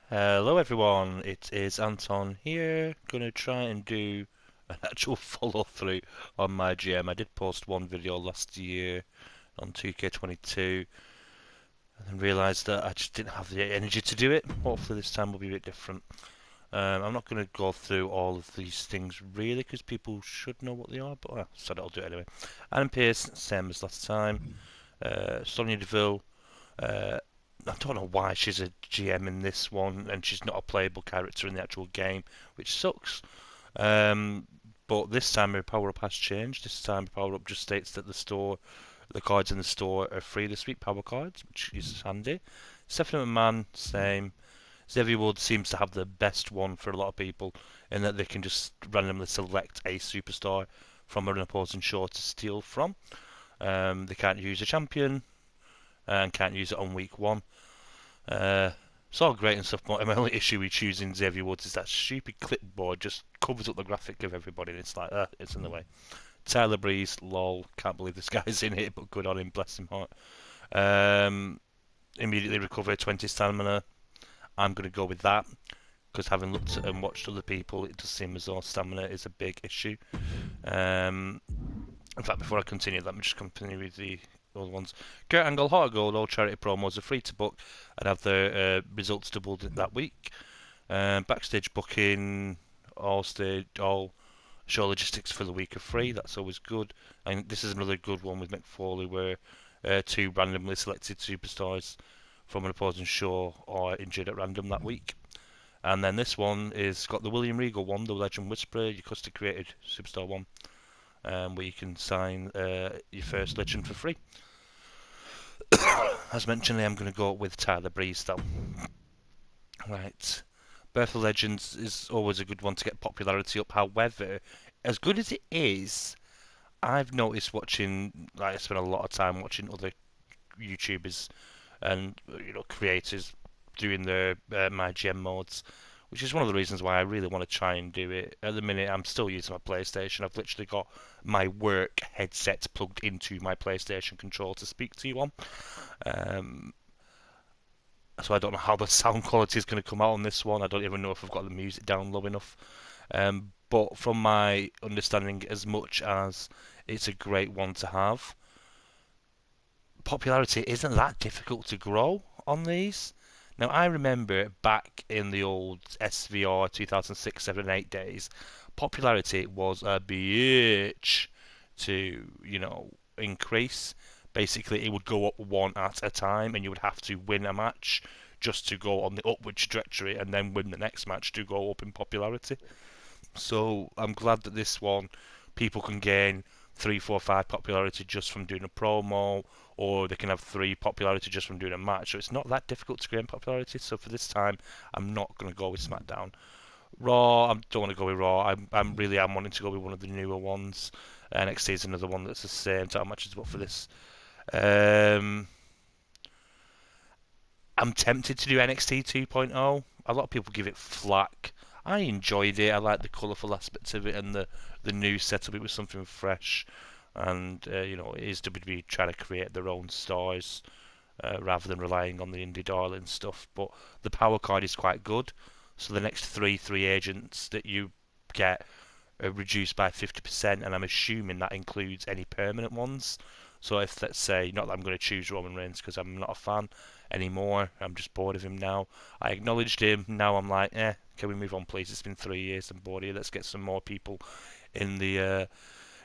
Hello everyone, it is Anton here. Gonna try and do an actual follow through on my GM. I did post one video last year on 2K22 and then realised that I just didn't have the energy to do it. Hopefully this time will be a bit different. I'm not going to go through all of these things really because people should know what they are, but so I'll do it anyway. Adam Pearce, same as last time. Sonia Deville, uh, I don't know why she's a GM in this one and she's not a playable character in the actual game, which sucks. Um, but this time her power up has changed. This time her power up just states that the cards in the store are free this week, power cards, which is handy. Stephanie McMahon, same. Xavier Woods seems to have the best one for a lot of people in that they can just randomly select a superstar from an opposing show to steal from. They can't use a champion and can't use it on week one. It's all great and stuff, but my only issue with choosing Xavier Woods is that stupid clipboard just covers up the graphic of everybody, and it's like, it's in the way. Tyler Breeze, lol, can't believe this guy's in it, but good on him, bless him heart. Immediately recover 20 stamina. I'm going to go with that, because having looked at and watched other people, it does seem as though stamina is a big issue. In fact, before I continue, let me just continue with the other ones. Kurt Angle, Heart of Gold, all charity promos are free to book and have their results doubled that week. Backstage booking, all show logistics for the week are free. That's always good. And this is another good one with Mick Foley, where two randomly selected superstars from an opposing show are injured at random that week. And then this one is got the William Regal one, the Legend Whisperer, your custom created superstar one, where you can sign your first legend for free. As mentioned, I'm going to go with Tyler Breeze though. Right. Birth of Legends is always a good one to get popularity up. However, as good as it is, I've noticed watching, like I spend a lot of time watching other YouTubers and creators doing their my gem modes, which is one of the reasons why I really want to try and do it. At the minute, I'm still using my PlayStation. I've literally got my work headset plugged into my PlayStation control to speak to you on. Um, so I don't know how the sound quality is going to come out on this one. I don't even know if I've got the music down low enough. But from my understanding, as much as it's a great one to have, popularity isn't that difficult to grow on these. Now, I remember back in the old SVR 2006, 7, 8 days, popularity was a bitch to, increase. Basically, it would go up one at a time, and you would have to win a match just to go on the upward trajectory and then win the next match to go up in popularity. So I'm glad that this one people can gain 3, 4, 5 popularity just from doing a promo, or they can have 3 popularity just from doing a match. So it's not that difficult to gain popularity. So for this time, I'm not going to go with SmackDown. Raw, I don't want to go with Raw. I'm wanting to go with one of the newer ones. NXT is another one that's the same type of matches, but for this, um, I'm tempted to do NXT 2.0. A lot of people give it flack. I enjoyed it. I like the colourful aspects of it and the new setup. It was something fresh, and it is WWE trying to create their own stars rather than relying on the indie darling stuff. But the power card is quite good. So the next three free agents that you get are reduced by 50%, and I'm assuming that includes any permanent ones. So if, let's say, not that I'm going to choose Roman Reigns because I'm not a fan anymore, I'm just bored of him now. I acknowledged him, now I'm like, can we move on please? It's been 3 years, I'm bored here. Let's get some more people in the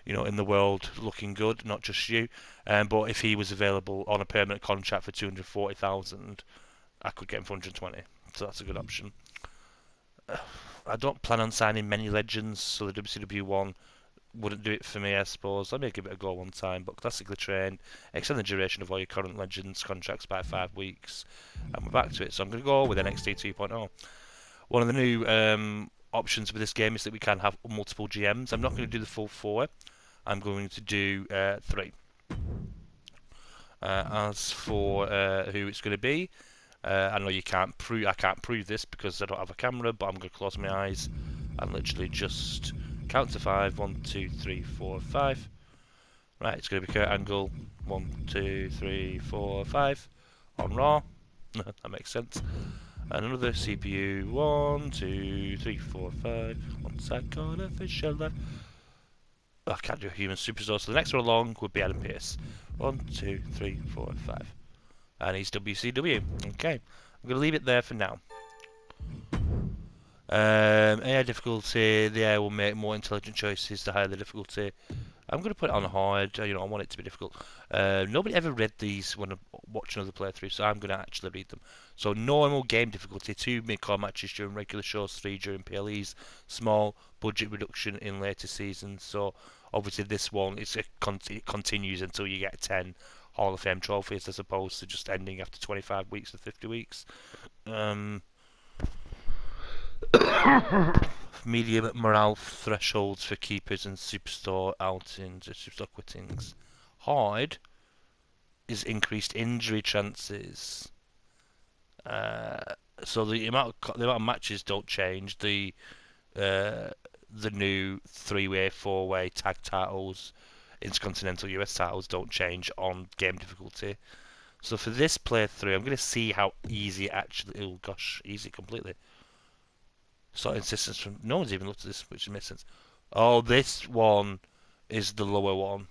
in the world looking good, not just you. But if he was available on a permanent contract for 240,000, I could get him for 120. So that's a good option. I don't plan on signing many legends, so the WCW one wouldn't do it for me, I suppose. I may give it a go one time, but classically trained, extend the duration of all your current legends contracts by 5 weeks, and we're back to it. So I'm going to go with NXT 2.0. One of the new options with this game is that we can have multiple GMs. I'm not going to do the full 4. I'm going to do 3. As for who it's going to be, I know you can't prove. I can't prove this because I don't have a camera, but I'm going to close my eyes and literally just count to 5. 1, 2, 3, 4, 5. Right, it's going to be Kurt Angle. 1, 2, 3, 4, 5 on Raw. That makes sense. And another CPU. 1, 2, 3, 4, 5. Once I got a fish alive. I can't do a human superstar, so the next one along would be Adam Pearce. 1, 2, 3, 4, 5. And he's WCW. Okay. I'm going to leave it there for now. AI difficulty, the AI will make more intelligent choices the higher the difficulty. I'm going to put it on hard, I want it to be difficult. Nobody ever read these when I'm watching other playthroughs, so I'm going to actually read them. So normal game difficulty, 2 mid-core matches during regular shows, 3 during PLEs, small budget reduction in later seasons. So obviously this one, it continues until you get 10 Hall of Fame trophies as opposed to just ending after 25 weeks or 50 weeks. Medium morale thresholds for keepers and superstar outings or superstar quittings. Hard is increased injury chances. So the amount of matches don't change. The new 3-way, 4-way tag titles, Intercontinental US titles don't change on game difficulty. So for this playthrough, I'm going to see how easy it actually. Oh gosh, easy completely. Sort insistence from no one's even looked at this, which makes sense. Oh, this one is the lower one,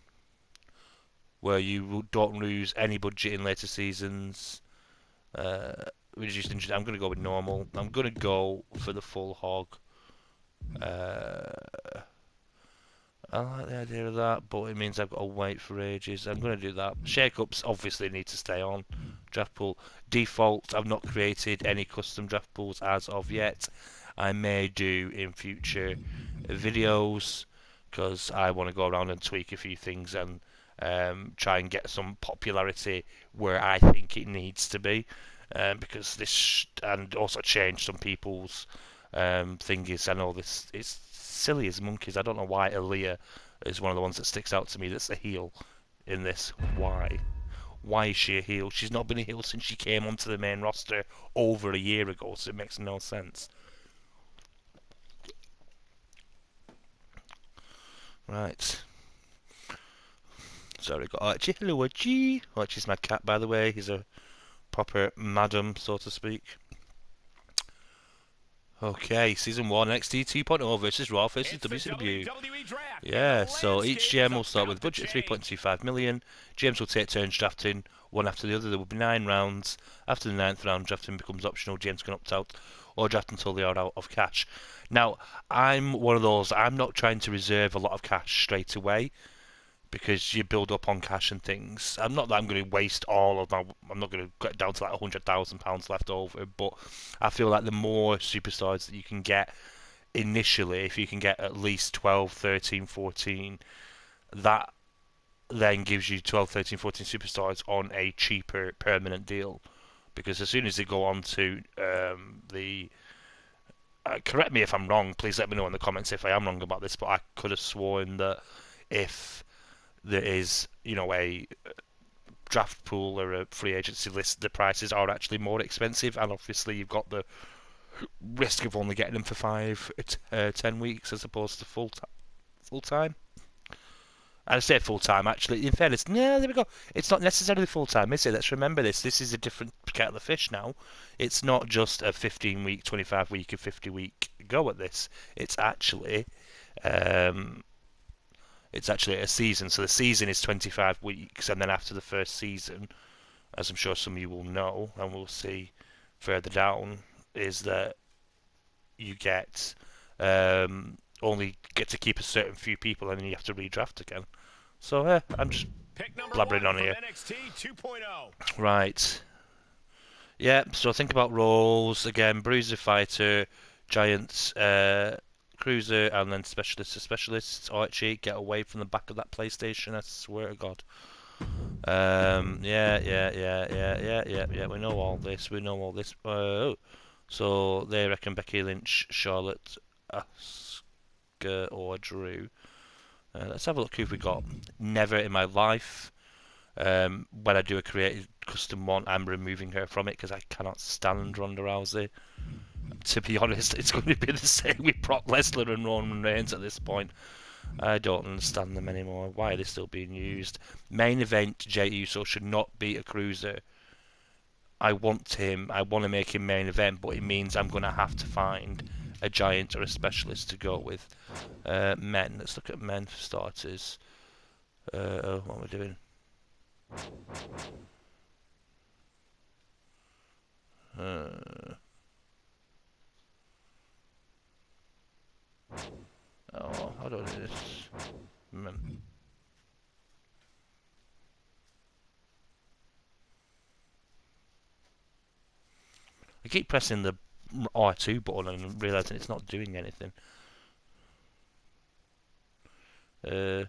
where you don't lose any budget in later seasons. Reduced injury. I'm going to go with normal. I'm going to go for the full hog. I like the idea of that, but it means I've got to wait for ages. I'm going to do that. Shake-ups obviously need to stay on. Draft pool. Default, I've not created any custom draft pools as of yet. I may do in future videos because I want to go around and tweak a few things and try and get some popularity where I think it needs to be. Because this and also change some people's thingies. I know this it's silly as monkeys. I don't know why Aaliyah is one of the ones that sticks out to me. That's a heel in this. Why? Why is she a heel? She's not been a heel since she came onto the main roster over a year ago, so it makes no sense. Right. Sorry, got Archie. Hello, Archie. Archie's my cat, by the way. He's a proper madam, so to speak. Okay, Season 1, NXT 2.0 versus Raw versus WCW. Yeah, so each GM will start with a budget of 3.25 million. GMs will take turns drafting one after the other. There will be 9 rounds. After the 9th round, drafting becomes optional. GMs can opt out or draft until they are out of cash. Now, I'm one of those, I'm not trying to reserve a lot of cash straight away because you build up on cash and things. I'm not that I'm going to waste all of my. I'm not going to get down to like £100,000 left over, but I feel like the more superstars that you can get initially, if you can get at least 12, 13, 14, that then gives you 12, 13, 14 superstars on a cheaper permanent deal. Because as soon as they go on to the. Correct me if I'm wrong, please let me know in the comments if I am wrong about this, but I could have sworn that if there is, a draft pool or a free agency list, the prices are actually more expensive, and obviously you've got the risk of only getting them for 10 weeks as opposed to full time. And I say full time, actually. In fairness, there we go. It's not necessarily full time, is it? Let's remember this. This is a different kettle of fish now. It's not just a 15-week, 25-week, and 50-week go at this. It's actually a season. So the season is 25 weeks, and then after the first season, as I'm sure some of you will know, and we'll see further down, is that you get only get to keep a certain few people, and then you have to redraft again. So I'm just blabbering on here. NXT 2.0. Right. Yeah. So think about roles again: bruiser, fighter, giants, cruiser, and then specialist to specialists. Archie, get away from the back of that PlayStation, I swear to God. Yeah. We know all this. So they reckon Becky Lynch, Charlotte, Asuka, or Drew. Let's have a look who we got. Never in my life. When I do a creative custom one, I'm removing her from it because I cannot stand Ronda Rousey. To be honest, it's going to be the same with Brock Lesnar and Roman Reigns at this point. I don't understand them anymore. Why are they still being used? Main event, Jey Uso should not be a cruiser. I want him. I want to make him main event, but it means I'm going to have to find a giant or a specialist to go with. Men. Let's look at men for starters. What am I doing? Oh, how do I do this? Men. I keep pressing the R2 button and realising it's not doing anything. Is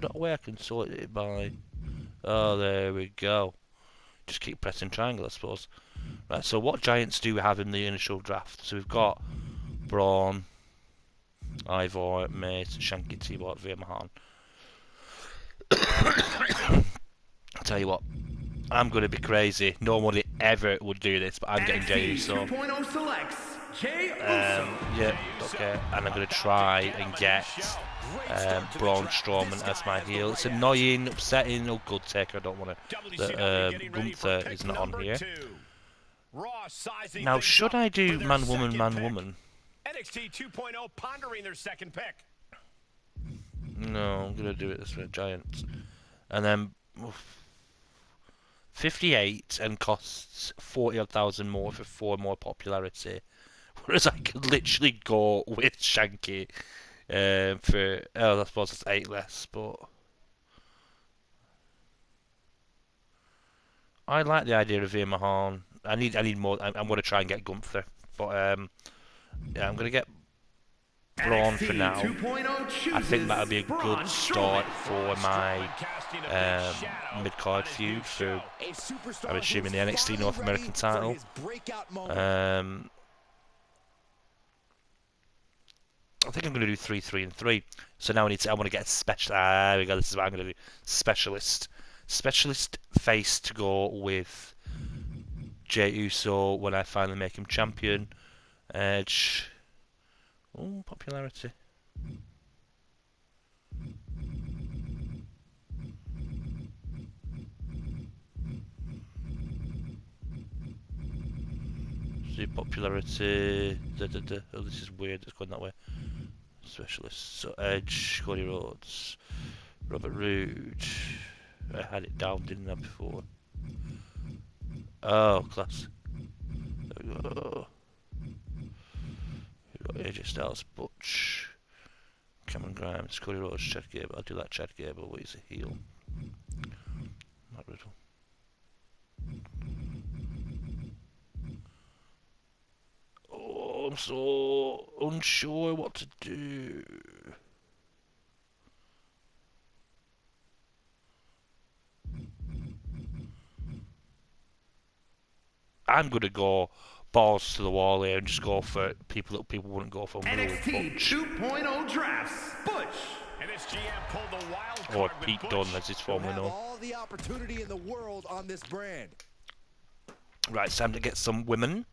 there not a way I can sort it by... Oh, there we go. Just keep pressing triangle, I suppose. Right, so what giants do we have in the initial draft? So we've got Braun, Ivor, Mace, Shanky, T-Bot, Veermahan. I'll tell you what, I'm going to be crazy. Nobody ever would do this, but I'm getting Jey Uso. Yeah, okay. And I'm going to try and get Braun Strowman as my heel. It's annoying, upsetting. Oh, good take. I don't want to. That Gunther is not on here. Now, should I do man, woman, man, woman? NXT 2.0 pondering their second pick. No, I'm going to do it this way, Giants. And then 58 and costs 40,000 more for 4 more popularity. Whereas I could literally go with Shanky for, I suppose it's 8 less, but I like the idea of Veermahan. I need more. I'm going to try and get Gunther, but yeah, I'm going to get Braun for now. I think that'll be a good start for my mid-card feud for, I'm assuming, the NXT North American title. I think I'm going to do 3, 3, and 3. So now I want to get a special. There we go. This is what I'm going to do. Specialist face to go with Jey Uso when I finally make him champion. Edge. Oh, popularity. See popularity. Oh, this is weird. It's going that way. Specialist. So Edge, Cody Rhodes, Robert Roode. I had it down, didn't I, before? Oh, class. There we go. We've got AJ Styles, Butch, Cameron Grimes, Cody Rhodes, Chad Gable. I do like Chad Gable, but he's a heel. Matt Riddle. Oh, I'm so unsure what to do. I'm gonna go balls to the wall here and just go for people that people wouldn't go for. NXT 2.0 drafts. Butch. And this GM pulled the wild card or Pete Dunne, as it's formerly known. All the opportunity in the world on this brand. Right, it's time to get some women.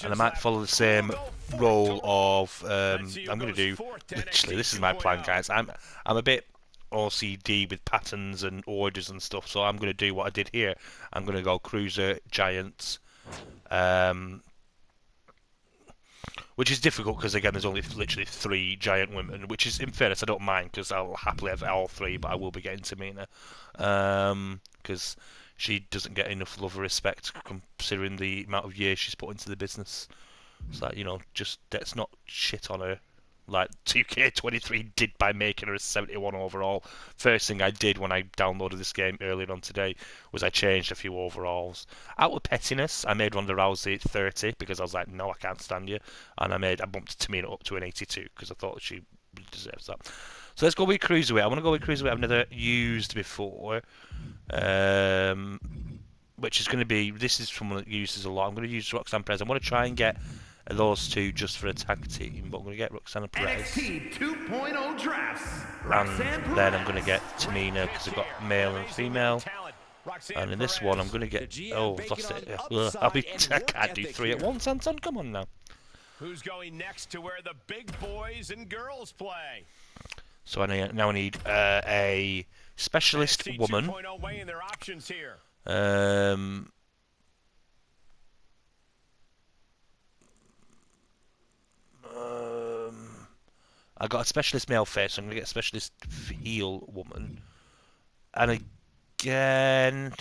And I might follow the same role of I'm going to do literally, this is my plan, guys. I'm a bit OCD with patterns and orders and stuff, so I'm going to do what I did here. I'm going to go cruiser, giants, which is difficult because again there's only literally 3 giant women, which is, in fairness, I don't mind because I'll happily have all 3, but I will be getting Tamina because she doesn't get enough love or respect considering the amount of years she's put into the business. It's like, you know, just let's not shit on her like 2K23 did by making her a 71 overall. First thing I did when I downloaded this game earlier on today was I changed a few overalls. Out of pettiness, I made Ronda Rousey 30 because I was like, no, I can't stand you. And I bumped Tamina up to an 82 because I thought she deserves that. So let's go with Cruiserweight. I want to go with Cruiserweight I've never used before. Which is going to be, this is someone that uses a lot. I'm going to use Roxanne Perez. I want to try and get those 2 just for a tag team, but I'm going to get Roxanne Perez. NXT 2.0 drafts. And then I'm going to get Tamina because I've got male and female. And in this one, I'm going to get... Oh, I've lost it. I can't do 3 at once, Anton. Come on now. Who's going next to where the big boys and girls play? So now I need a specialist NXT woman. 2.0 weighing their options here. I got a specialist male face, so I'm gonna get a specialist heel woman. And again,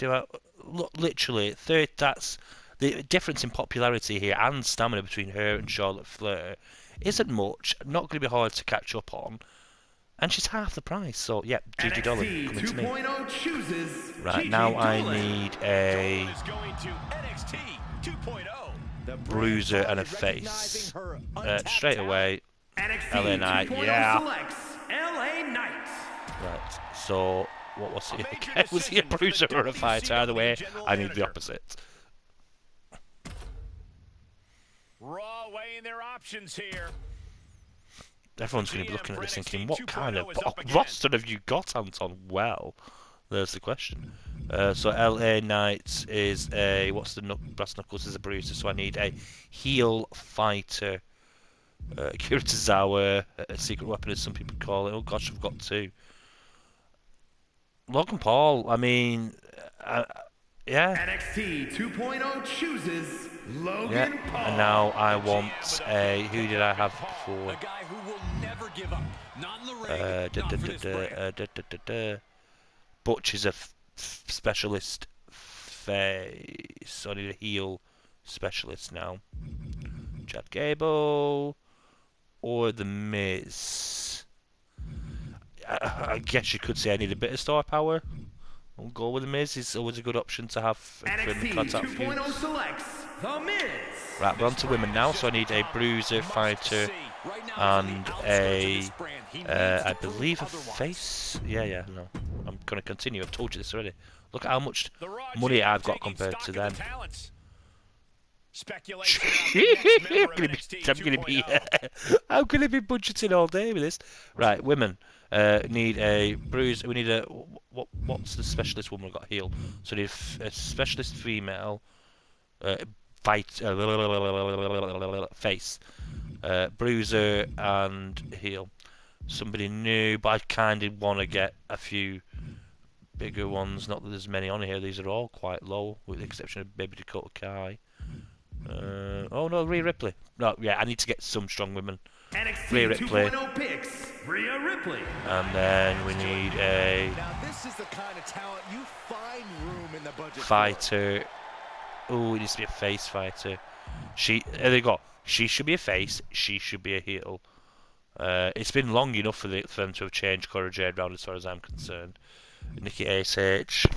look, literally, that's the difference in popularity here and stamina between her and Charlotte Flair isn't much. Not going to be hard to catch up on, and she's half the price. So yeah, Gigi Dolan coming to me. Chooses Right now, I need a bruiser and a face. Straight away, LA Knight. Yeah. LA Knight. Right. So what was he again? Was he a bruiser or a fighter? Either way, I need the opposite. Raw weighing their options here. Everyone's going to be looking at this thinking, what kind of roster have you got, Anton? Well, there's the question. So LA Knight is a, what's the brass knuckles is a bruiser, so I need a heel fighter. Akira Tozawa, a secret weapon as some people call it. Oh gosh, I've got two. Logan Paul, I mean, yeah. NXT 2.0 chooses Logan Paul. And now I want a, who did I have before? A guy who will never give up. Not in the ring, not for this brand. Butch is a specialist face. So I need a heel specialist now. Chad Gable or The Miz. I guess you could say I need a bit of star power. I'll go with The Miz. It's always a good option to have for the contact feud. Selects The Miz. Right, we're on to women now, so I need a bruiser, fighter, and a, I believe a face. Yeah, no. I'm going to continue. I've told you this already. Look at how much money I've got compared to them. I'm going to be budgeting all day with this. Right, women. Need a bruise. We need a what's the specialist woman? We've got heel. So we need a specialist female. Face. Bruiser and heel. Somebody new, but I kind of want to get a few bigger ones. Not that there's many on here. These are all quite low, with the exception of maybe Dakota Kai. Oh no, Rhea Ripley. No, yeah, I need to get some strong women. Rhea Ripley. Picks Rhea Ripley. And then we need a now this is the kind of talent you find room in the budget fighter. Oh, it needs to be a face fighter. There they go. She should be a face. She should be a heel. It's been long enough for them to have changed Cora Jade round as far as I'm concerned. Nikki ASH.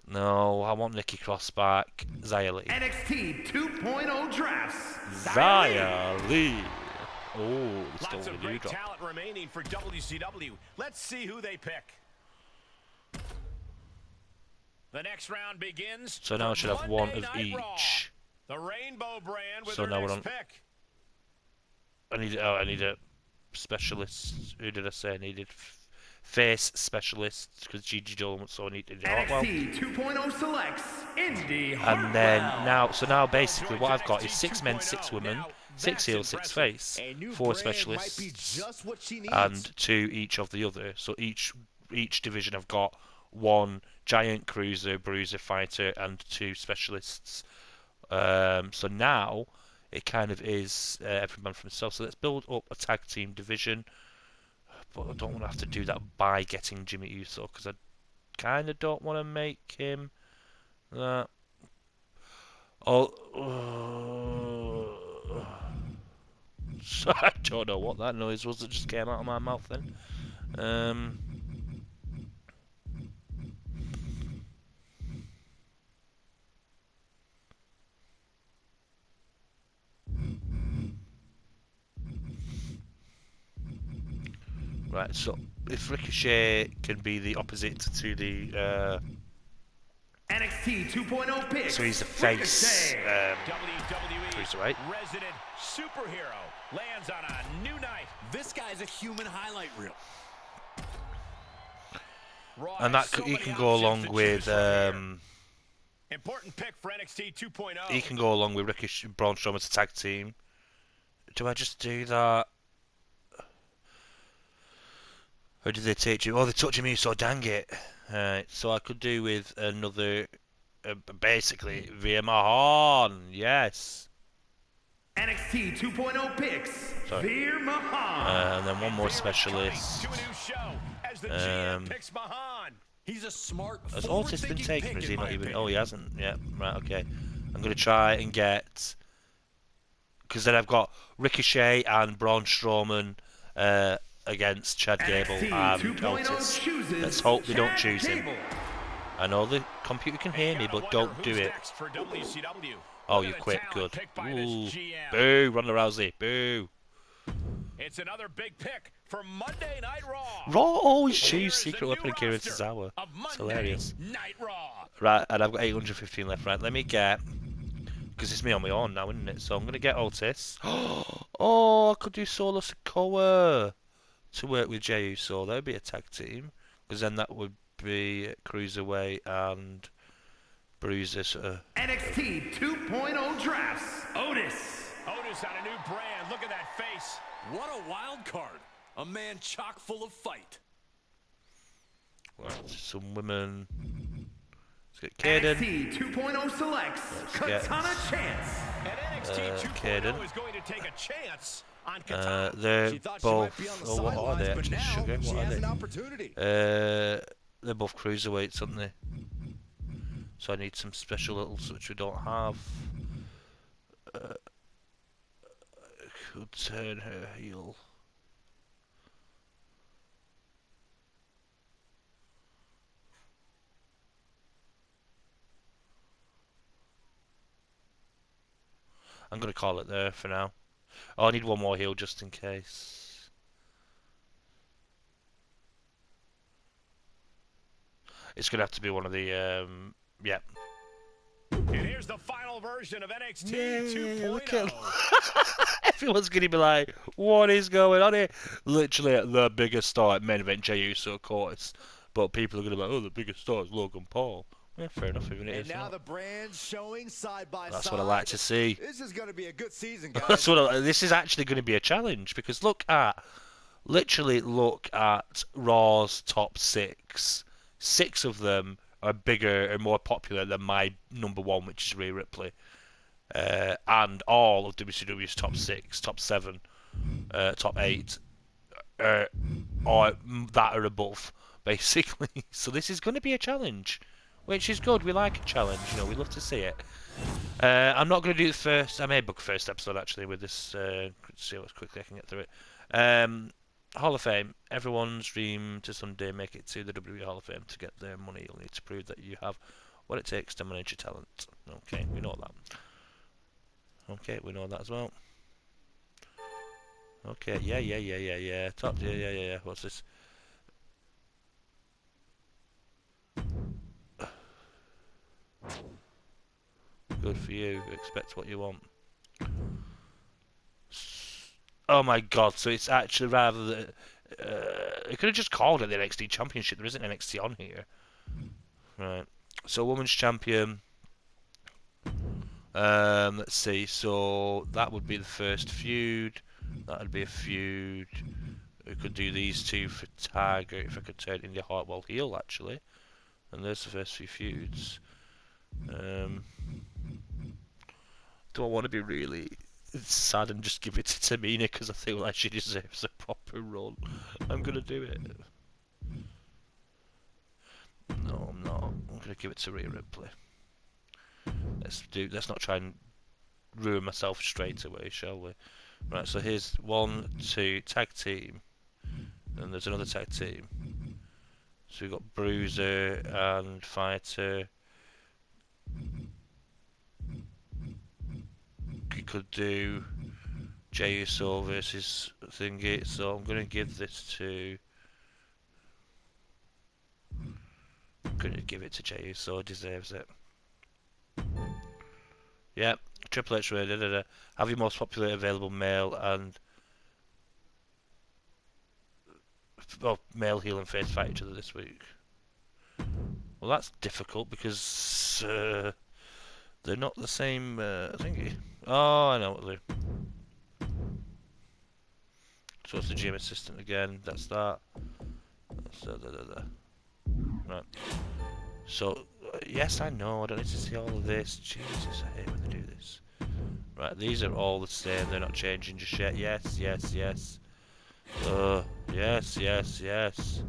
No, I want Nikki Cross back. Xia Li. NXT 2.0 drafts. Xia Li. Oh, still lots of the great new drop. talent remaining for WCW. Let's see who they pick. The next round begins. So now I should have one of Monday Night Raw. each. The Rainbow brand with So their now we're next on- pick. I need a specialist. Who did I say I needed? Face specialist, because Gigi Dolan, so I needed. NXT 2.0 selects Indy Hartwell. And then now basically what I've got is 6 men, 6 women, 6 heel, 6 face, 4 specialists, and 2 each of the other. So each division I've got 1 giant cruiser, bruiser, fighter, and 2 specialists. So now it kind of is every man for himself. So let's build up a tag team division. But I don't want to have to do that by getting Jimmy Uso, because I kind of don't want to make him that. So I don't know what that noise was that just came out of my mouth then. Right, so if Ricochet can be the opposite to the NXT 2.0 pick. so he's the face. WWE Right. resident superhero lands on a new night. This guy's a human highlight reel. Raw And has that so you many can go options along to with choose from here. Important pick for NXT 2.0. He can go along with Ricochet and Braun Strowman as a tag team. Do I just do that? Or did they take you? Oh, they took Jimmy, so dang it. So I could do with another, basically, Veer Mahan. Yes. NXT 2.0 picks. Sorry. Veer Mahan. And then one more specialist. To a new show as the GM picks Mahan. He's a smart, Has Otis been forward-thinking taken, or pick, is he in not my even? opinion. Oh, he hasn't. Yeah, right, okay. I'm going to try and get... Because then I've got Ricochet and Braun Strowman against Chad Gable and Otis. Let's hope they don't choose him. I know the computer can hear me, but don't do it. Oh, you quit. Good. Ooh. Boo, Ronda Rousey. Boo. It's another big pick for Monday Night Raw. Raw always choose Secret Weapon and Kira Tozawa. It's hilarious. Night Raw. Right, and I've got 815 left. Right, let me get... Because it's me on my own now, isn't it? So I'm going to get Otis. Oh, I could do Solo Sikoa to work with Jey Uso. That would be a tag team. Because then that would be Cruiserweight and Bruiser. NXT 2.0 drafts. Otis on a new brand. Look at that face. What a wild card. A man chock full of fight. Right, some women. Let's get Kaden. NXT 2.0 selects Katana Chance. And NXT 2.0 Kaden. is going to take a chance on Katana. They're She thought she might both... be on the Oh, what are they sidelines, but actually? now Sugar? she What are has an they? opportunity. They're both cruiserweights, aren't they? So I need some special little which we don't have. Could turn her heel. I'm going to call it there for now. Oh, I need one more heel just in case. It's going to have to be one of the, yeah. And here's the final version of NXT Yeah, 2.0. look at everyone's going to be like, what is going on here? Literally at the biggest star at main event, Jey Uso, of course. But people are going to be like, oh, the biggest star is Logan Paul. Yeah, fair enough, even it And is now not. the brands showing side by side. That's what I like to see. This is going to be a good season, guys. That's what this is actually going to be a challenge, because literally look at Raw's top 6. 6 of them are bigger and more popular than my number 1, which is Rhea Ripley. And all of WCW's top 6, top 7, top 8 are that or above, basically. So this is going to be a challenge, which is good. We like a challenge, we love to see it. I'm not going to do the first... I may book the first episode, actually, with this. See how quickly I can get through it. Hall of Fame. Everyone's dream to someday make it to the WWE Hall of Fame. To get their money, you'll need to prove that you have what it takes to manage your talent. Okay, we know that. Okay, we know that as well. Okay, yeah. Top, yeah. What's this? Good for you. Expect what you want. Oh my god, so it's actually rather than... it could have just called it the NXT Championship. There isn't NXT on here. Right. So, Women's Champion. Let's see. So, that would be the first feud. That would be a feud. We could do these two for tag, or if I could turn India Hartwell heel, actually. And there's the first few feuds. Do I want to be really sad and just give it to Tamina because I feel like she deserves a proper run? I'm going to do it. No, I'm not. I'm going to give it to Rhea Ripley. Let's not try and ruin myself straight away, shall we? Right, so here's 1, 2, tag team. And there's another tag team. So we've got Bruiser and Fighter. You could do Jey Uso versus Thingy, so I'm going to give this to... I'm going to give it to Jey Uso, deserves it. Yep, Triple H Radio, Have your most popular available male and... Oh, male, heel and face fight each other this week. Well, that's difficult because... They're not the same thingy. Oh, I know what they're. So it's the gym assistant again. That's that. Right. So, yes, I know. I don't need to see all of this. Jesus, I hate when they do this. Right, these are all the same. They're not changing just yet. Yes, yes, yes. Yes, yes, yes.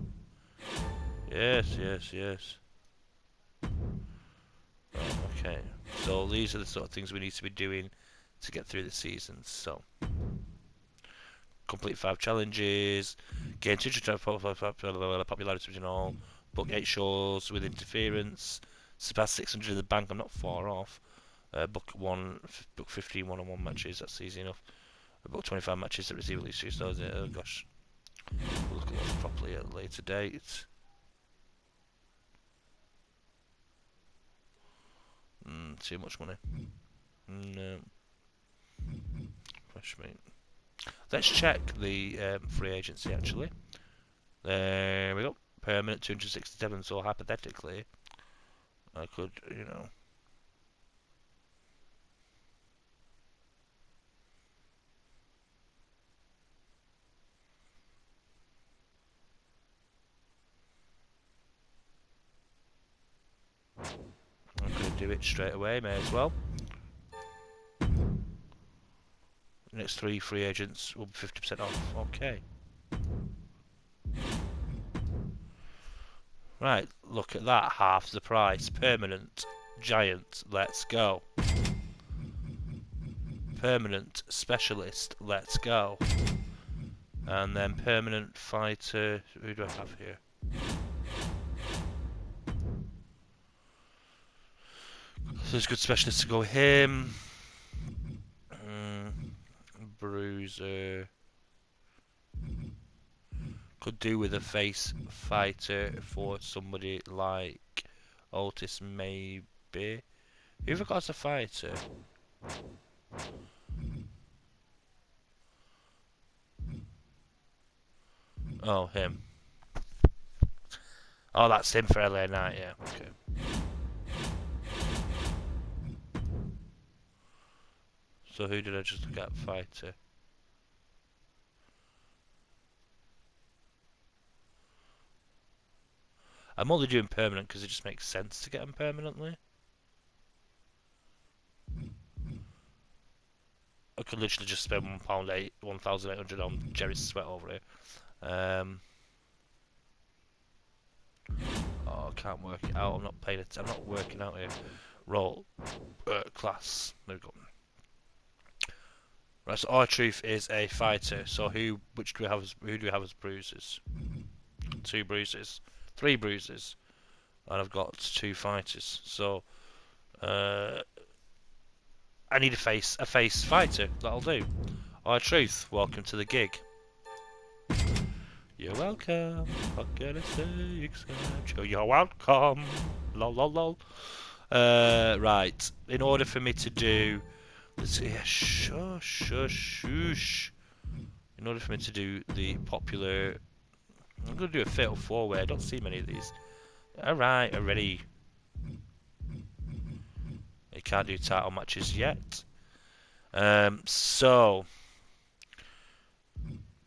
Yes, yes, yes. Right, okay. So these are the sort of things we need to be doing to get through the season. So, complete 5 challenges, gain 200 popularity within all, book 8 shows with interference, surpass 600 in the bank. I'm not far off. Book 15 one-on-one matches. That's easy enough. Book 25 matches that receive at least 2 stars. Oh gosh, we'll look at those properly at a later date. Too much money. No. Fresh meat. Let's check the free agency actually. There we go. Permanent 267. So hypothetically, I could, you know. I could do it straight away. May as well. Next 3 free agents will be 50% off. Okay. Right, look at that. Half the price. Permanent. Giant. Let's go. Permanent. Specialist. Let's go. And then permanent fighter. Who do I have here? So there's good specialists to go with him. Bruiser. Could do with a face fighter for somebody like Otis, maybe. Who forgot as a fighter? Oh, him. Oh, that's him for LA Knight, yeah. Okay. So who did I just look at? Fighter. I'm only doing permanent because it just makes sense to get them permanently. I could literally just spend £1,800 on Jerry's Sweat over here. Oh, I can't work it out. I'm not paying it. I'm not working out here. Roll class. There we go. Right, so R-Truth is a fighter. So who do we have as bruisers? 2 bruisers, 3 bruisers, and I've got 2 fighters. So I need a face fighter. That'll do. R-Truth, welcome to the gig. You're welcome. What can I say except you're welcome. Lol lol lol. Right. In order for me to do, let's see. Shush. In order for me to do the popular, I'm gonna do a fatal 4-way. I don't see many of these. All right, already. You can't do title matches yet. So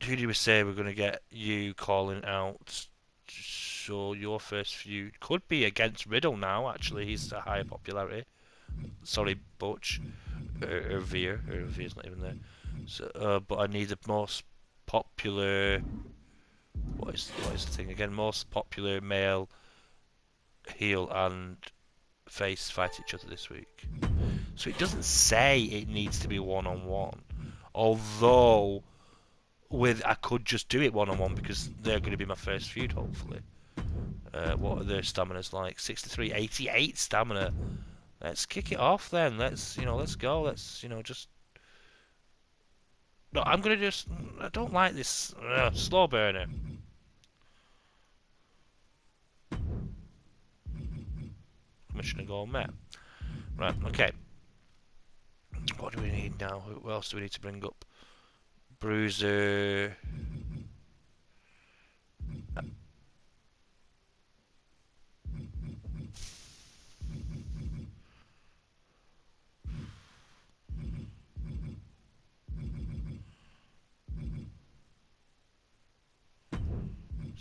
who do we say we're going to get you calling out? So your first feud could be against Riddle now. Actually, he's a higher popularity. Sorry, Butch. Veer's not even there. So, but I need the most popular. What is the thing again? Most popular male heel and face fight each other this week. So it doesn't say it needs to be one-on-one. Although I could just do it one-on-one because they're going to be my first feud, hopefully. What are their staminas like? 63, 88 stamina. Let's kick it off then. Let's go. Let's, just. No, I'm going to just. I don't like this slow burner. Commissioner Gourmet. Right, okay. What do we need now? Who else do we need to bring up? Bruiser.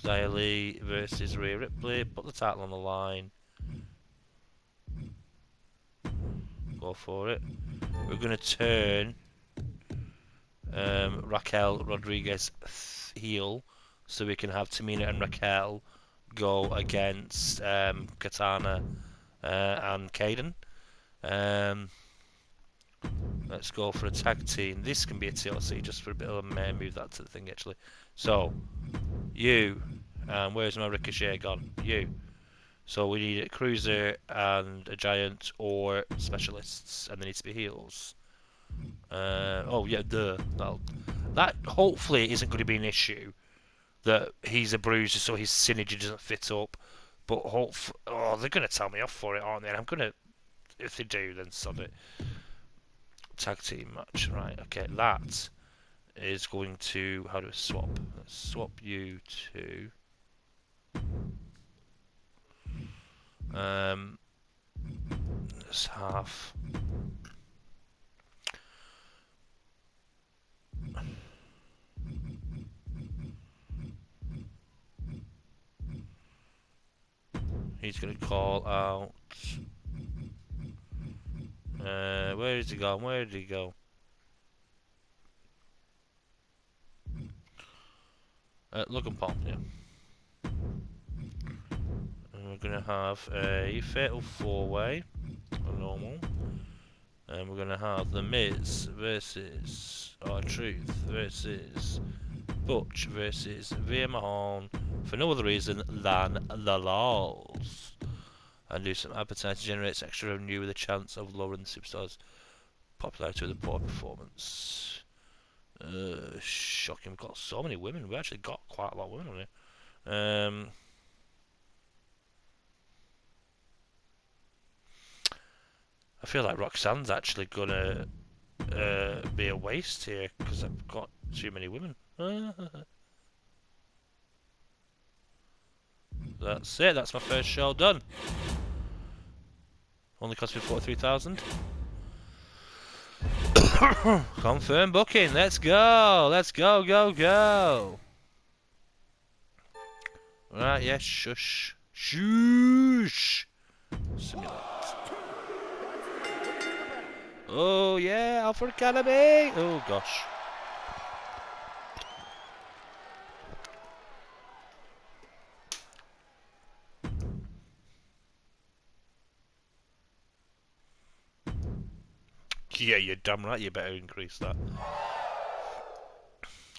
Xia Li versus Rhea Ripley. Put the title on the line. Go for it. We're going to turn Raquel Rodriguez heel, so we can have Tamina and Raquel go against Katana and Kaden. Let's go for a tag team. This can be a TLC just for a bit of a move that to the thing actually. So you, where's my Ricochet gone? You. So we need a cruiser and a giant or specialists, and they need to be heels. Oh yeah, that hopefully isn't going to be an issue. That he's a bruiser, so his synergy doesn't fit up. But they're going to tell me off for it, aren't they? And I'm going to, if they do, then sod it. Tag team match, right? Okay, that is going to. How do I swap? Let's swap you to. Let's have. He's going to call out. Where is he gone? Where did he go? Logan Paul, yeah. And we're going to have a fatal 4-way, a normal. And we're going to have The Miz versus R-Truth versus Butch versus Veer Mahan for no other reason than the laws. And do some advertising generates extra revenue with a chance of lowering the superstars' popularity with a poor performance. Shocking, we've got so many women. We actually got quite a lot of women on here. I feel like Roxanne's actually gonna be a waste here because I've got too many women. That's it. That's my first show done. Only cost me 43,000. Confirm booking. Let's go. Let's go. Go. Go. Right. Yes. Shush. Shush. Simulate. Oh yeah, Alpha Academy! Oh gosh. Yeah, you're damn right, you better increase that.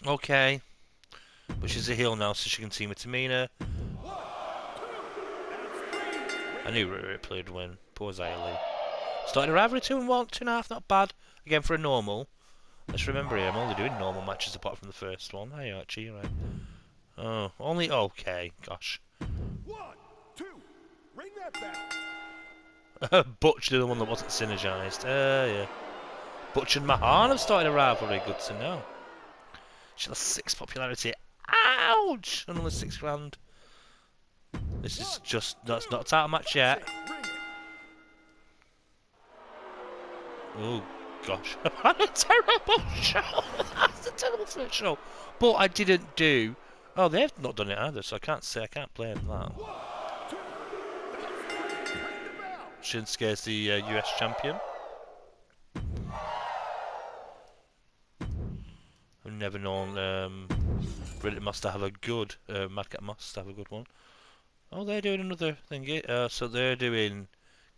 Okay. But she's a heel now, so she can team with Tamina. I knew Ripley would win. Poor Xia Li. Started a rivalry 2-1, 2.5, not bad. Again for a normal. Let's remember here, I'm only doing normal matches apart from the first one. Hey Archie, right. Oh, only okay, gosh. 1, 2, ring that bell. Butch, the one that wasn't synergized. Yeah. Butch and Mahan have started a rivalry, good to know. She lost 6 popularity. Ouch! And only 6 grand. This is just, that's not a title match yet. Oh gosh. That's a terrible show! That's a terrible first show! But I didn't do... Oh, they've not done it either, so I can't blame that. Shinsuke's the US champion. I've never known Reddit must have a good, Madcap must have a good one. Oh, they're doing another thingy. So they're doing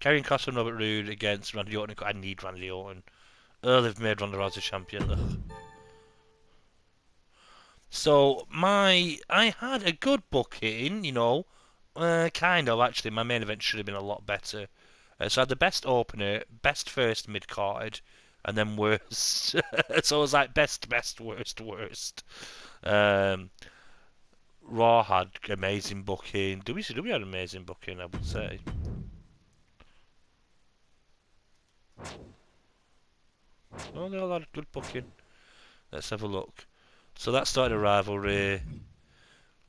Karrion Kross and Robert Roode against Randy Orton. I need Randy Orton. They've made Ronda Rousey champion. Ugh. So I had a good booking, you know, kind of actually. My main event should have been a lot better. So I had the best opener, best first mid card, and then worst. So it was like best, worst. Raw had amazing booking. WCW had amazing booking, I would say. Oh, they all had good booking. Let's have a look. So that started a rivalry.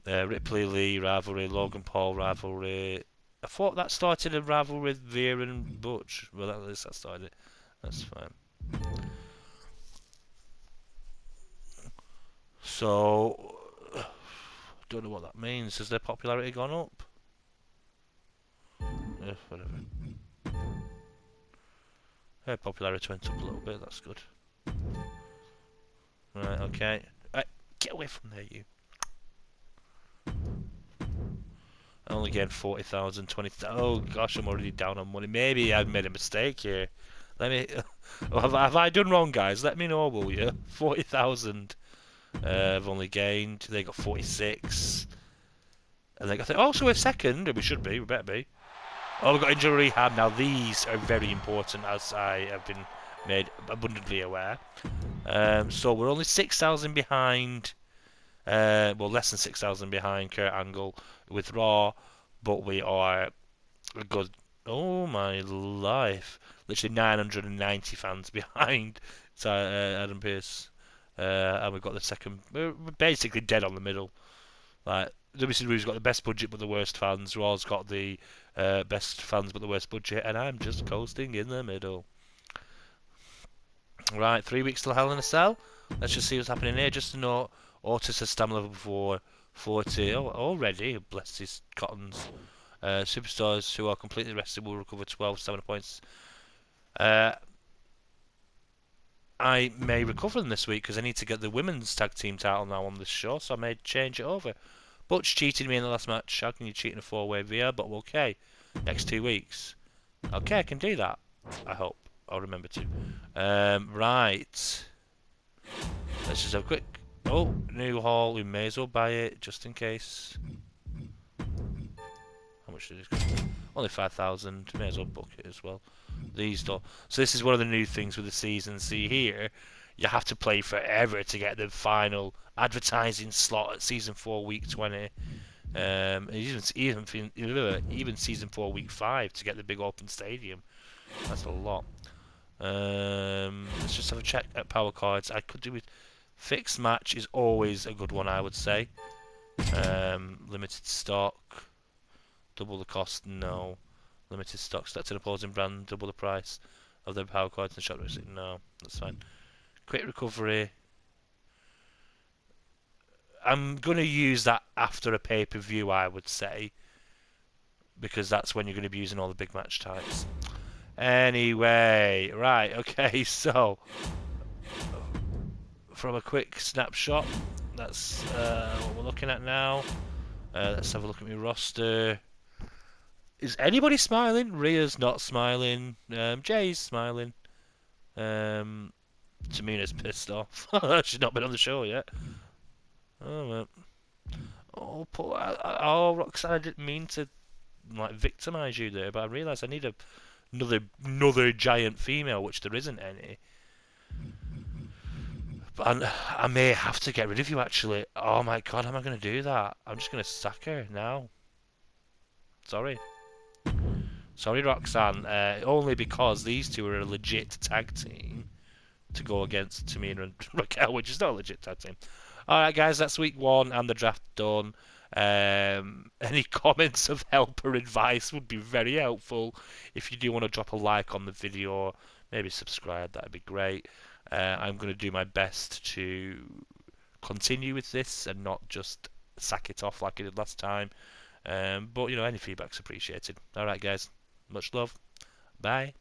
Ripley Lee rivalry, Logan Paul rivalry. I thought that started a rivalry with Veer and Butch. Well, at least that started it. That's fine. So don't know what that means. Has their popularity gone up? Whatever. Their popularity went up a little bit. That's good. Right. Okay. Get away from there, you. I only gained 40,000, 20,000. Oh gosh, I'm already down on money. Maybe I've made a mistake here. Let me. Have I done wrong, guys? Let me know, will you? 40,000. I've only gained. They got 46. And they got. Oh, so we're second. We should be. We better be. Oh, we've got injury rehab. Now these are very important, as I have been made abundantly aware. So we're only 6,000 behind. Well, less than 6,000 behind Kurt Angle with Raw, but we are a good. Oh my life! Literally 990 fans behind Adam Pearce, and we've got the second. We're basically dead on the middle. Like WCW's got the best budget but the worst fans. Raw's got the best fans but the worst budget, and I'm just coasting in the middle. Right, 3 weeks till Hell in a Cell. Let's just see what's happening here. Just to note, Otis has stamina level for 40. Oh, already, bless his cottons. Superstars who are completely rested will recover 12 stamina points. I may recover them this week because I need to get the women's tag team title now on this show, so I may change it over. Butch cheated me in the last match. How can you cheat in a 4-way VIA? But okay, next 2 weeks. Okay, I can do that. I hope. I'll remember to. Right. Let's just have a quick. Oh, new haul. We may as well buy it just in case. How much did it cost? Only 5,000. May as well book it as well. These don't. So this is one of the new things with the season. See here, you have to play forever to get the final advertising slot at season 4, week 20. Even season 4, week 5 to get the big open stadium. That's a lot. Let's just have a check at power cards. I could do with fixed match is always a good one, I would say. Limited stock, double the cost. No, limited stock. Select an opposing brand, double the price of their power cards and shot receipt. No, that's fine. Quick recovery. I'm gonna use that after a pay-per-view, I would say, because that's when you're gonna be using all the big match types. Anyway, right, okay, so from a quick snapshot, that's what we're looking at now. Let's have a look at my roster. Is anybody smiling? Rhea's not smiling. Jay's smiling. Tamina's pissed off. She's not been on the show yet. Oh, well. Oh, Roxanne, I didn't mean to like victimise you there, but I realised I need another giant female, which there isn't any. But I may have to get rid of you, actually. Oh my god, how am I going to do that? I'm just going to sack her now. Sorry, Roxanne. Only because these two are a legit tag team to go against Tamina and Raquel, which is not a legit tag team. Alright guys, that's week 1 and the draft done. Any comments of help or advice would be very helpful. If you do want to drop a like on the video, maybe subscribe, that'd be great. I'm going to do my best to continue with this and not just sack it off like I did last time. But, you know, any feedback's appreciated. Alright guys, much love. Bye.